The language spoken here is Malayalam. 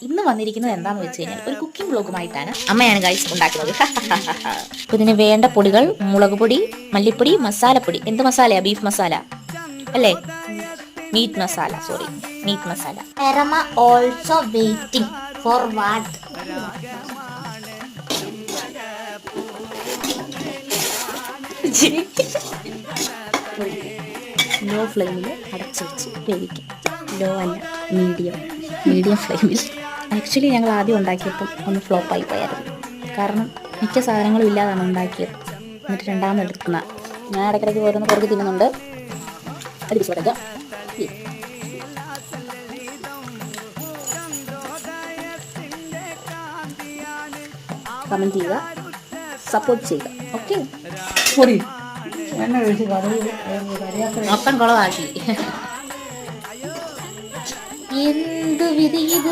ഇന്ന് വന്നിരിക്കുന്നത് എന്താണെന്ന് വെച്ച് കഴിഞ്ഞാൽ ഒരു കുക്കിംഗ് ബ്ലോഗുമായിട്ടാണ്. അമ്മയാണ് ഗൈസ് ഉണ്ടാക്കുന്നത്. അപ്പോൾ ഇതിന് വേണ്ട പൊടികൾ മുളക് പൊടി, മല്ലിപ്പൊടി, മസാലപ്പൊടി. എന്ത് മസാലയാ? ബീഫ് മസാല അല്ലേ? Meat masala, sorry, meat masala. Parama also waiting for what? Low ഫ്ലെയിമിൽ അടച്ചു വെച്ച് വേവിക്കാം. ലോ അല്ല, മീഡിയം ഫ്ലെയിമിൽ. ആക്ച്വലി ഞങ്ങൾ ആദ്യം ഉണ്ടാക്കിയപ്പം ഒന്ന് ഫ്ലോപ്പായി പോയായിരുന്നു. കാരണം മിക്ക സാധനങ്ങളും ഇല്ലാതാണ് ഉണ്ടാക്കിയത്. എന്നിട്ട് രണ്ടാമത് എടുക്കുന്ന ഞാൻ ഇടയ്ക്കിടയ്ക്ക് ഓരോന്ന് പുറകെ തിന്നുന്നുണ്ട്. അടിച്ചു കൊടുക്കുക. കമൻറ്റ് ചെയ്യുക, സപ്പോർട്ട് ചെയ്യുക. ഓക്കെ, മൊത്തം കുളമാക്കി. എന്ത് വിധി ഇത്!